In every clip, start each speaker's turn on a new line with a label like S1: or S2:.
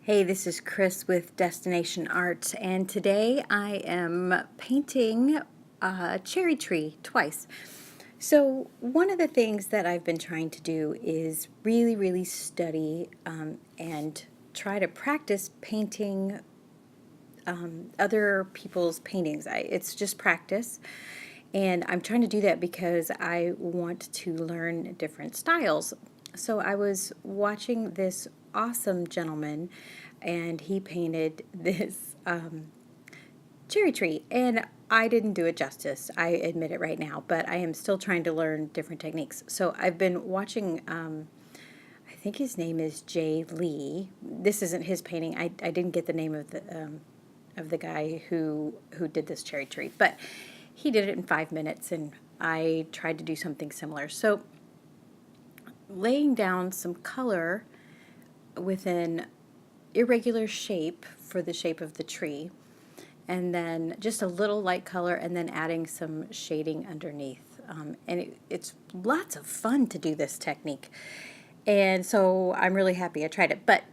S1: Hey, this is Chris with Destination Art, and today I am painting a cherry tree twice. So, one of the things that I've been trying to do is really study and try to practice painting other people's paintings. It's just practice, and I'm trying to do that because I want to learn different styles. So I was watching this awesome gentleman, and he painted this cherry tree, and I didn't do it justice. I admit it right now, but I am still trying to learn different techniques. So I've been watching. I think his name is Jay Lee. This isn't his painting. I didn't get the name of the guy who did this cherry tree, but he did it in 5 minutes, and I tried to do something similar. So laying down some color with an irregular shape for the shape of the tree, and then just a little light color, and then adding some shading underneath. It's lots of fun to do this technique. And so I'm really happy I tried it. But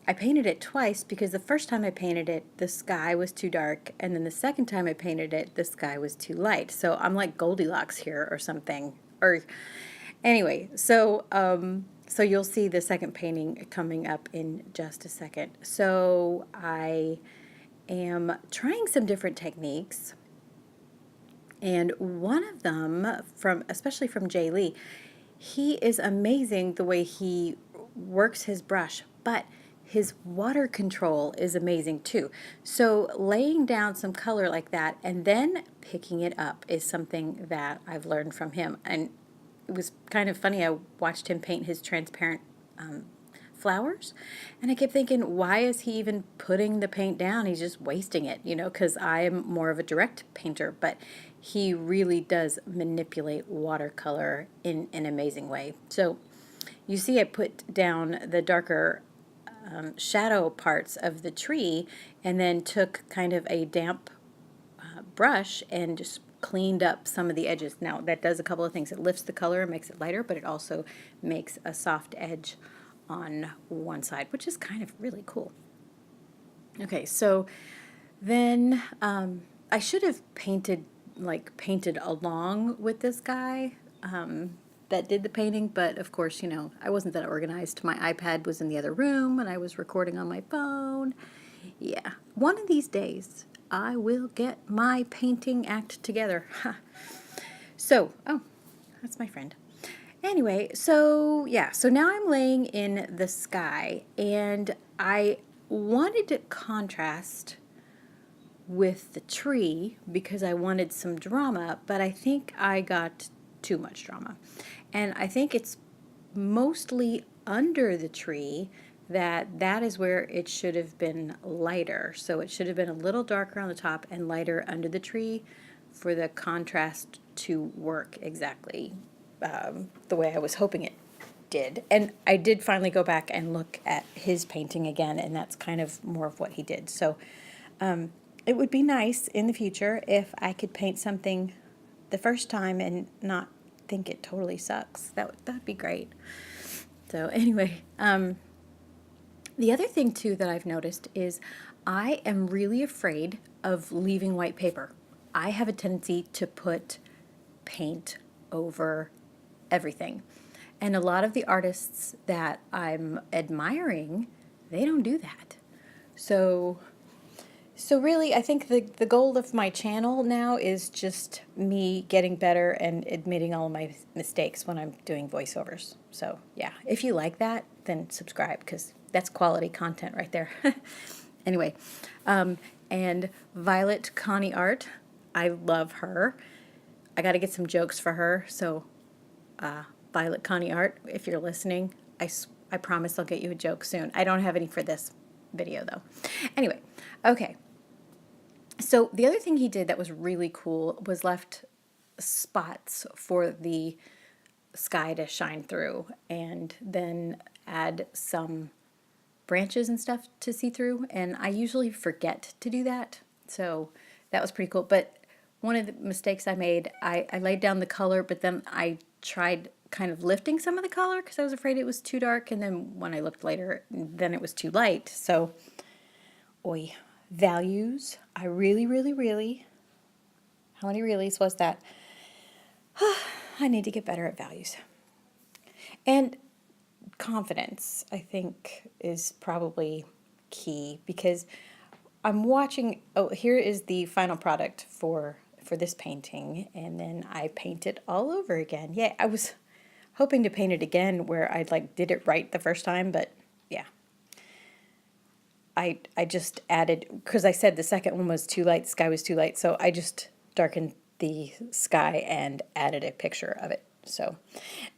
S1: I painted it twice because the first time I painted it, the sky was too dark, and then the second time I painted it, the sky was too light. So I'm like Goldilocks here or something. Or anyway, so you'll see the second painting coming up in just a second. So I am trying some different techniques, and one of them especially from Jay Lee, he is amazing the way he works his brush, but his water control is amazing too. So laying down some color like that and then picking it up is something that I've learned from him. And it was kind of funny. I watched him paint his transparent flowers, and I kept thinking, why is he even putting the paint down? He's just wasting it, because I'm more of a direct painter, but he really does manipulate watercolor in an amazing way. So you see I put down the darker shadow parts of the tree, and then took kind of a damp brush and just cleaned up some of the edges. Now that does a couple of things. It lifts the color and makes it lighter, but it also makes a soft edge on one side, which is kind of really cool. Okay, so then I should have painted along with this guy that did the painting, but of course, I wasn't that organized. My iPad was in the other room, and I was recording on my phone. Yeah, one of these days I will get my painting act together. So, oh, that's my friend. Anyway, so yeah, so now I'm laying in the sky, and I wanted to contrast with the tree because I wanted some drama, but I think I got too much drama. And I think it's mostly under the tree that is where it should have been lighter. So it should have been a little darker on the top and lighter under the tree for the contrast to work exactly the way I was hoping it did. And I did finally go back and look at his painting again, and that's kind of more of what he did. So it would be nice in the future if I could paint something the first time and not think it totally sucks. That'd be great. So anyway, the other thing too that I've noticed is I am really afraid of leaving white paper. I have a tendency to put paint over everything. And a lot of the artists that I'm admiring, they don't do that. So really, I think the goal of my channel now is just me getting better and admitting all of my mistakes when I'm doing voiceovers. So yeah, if you like that, then subscribe, because that's quality content right there. Anyway, and Violet Connie Art, I love her. I got to get some jokes for her. So Violet Connie Art, if you're listening, I promise I'll get you a joke soon. I don't have any for this video though. Anyway, okay. So the other thing he did that was really cool was left spots for the sky to shine through, and then add some branches and stuff to see through. And I usually forget to do that, so that was pretty cool. But one of the mistakes I made, I laid down the color, but then I tried kind of lifting some of the color because I was afraid it was too dark, and then when I looked later, then it was too light. So, oi, values. I really, really, really, how many reallys was that? I need to get better at values. And confidence, I think, is probably key because I'm watching. Oh, here is the final product for this painting, and then I paint it all over again. Yeah, I was hoping to paint it again where I like did it right the first time, but yeah. I just added, because I said the second one was too light, the sky was too light, so I just darkened the sky and added a picture of it. So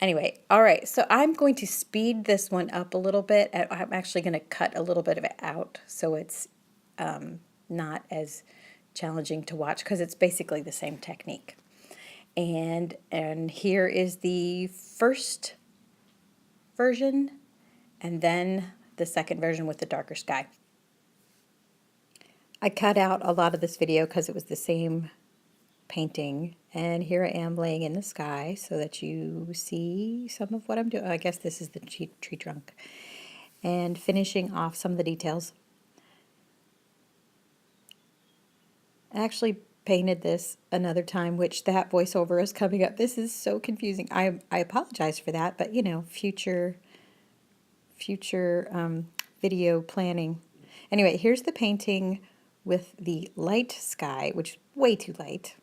S1: anyway, all right, so I'm going to speed this one up a little bit. And I'm actually going to cut a little bit of it out so it's not as challenging to watch because it's basically the same technique. And here is the first version and then the second version with the darker sky. I cut out a lot of this video because it was the same painting, and here I am laying in the sky so that you see some of what I'm doing. I guess this is the tree trunk, and finishing off some of the details. I actually painted this another time, which that voiceover is coming up. This is so confusing. I apologize for that, but you know, future video planning. Anyway, here's the painting with the light sky, which is way too light.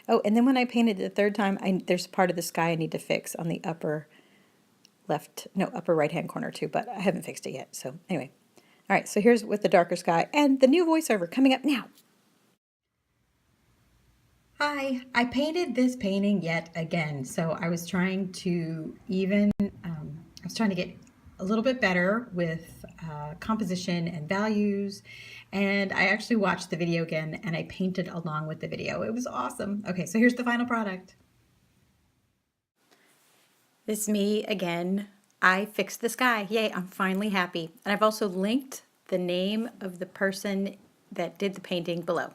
S1: Oh, and then when I painted it the third time, there's part of the sky I need to fix on the upper right-hand corner too, but I haven't fixed it yet. So anyway, all right, so here's with the darker sky and the new voiceover coming up now. Hi, I painted this painting yet again. So I was trying to get a little bit better with composition and values. And I actually watched the video again and I painted along with the video. It was awesome. Okay, so here's the final product. This is me again. I fixed the sky. Yay, I'm finally happy. And I've also linked the name of the person that did the painting below.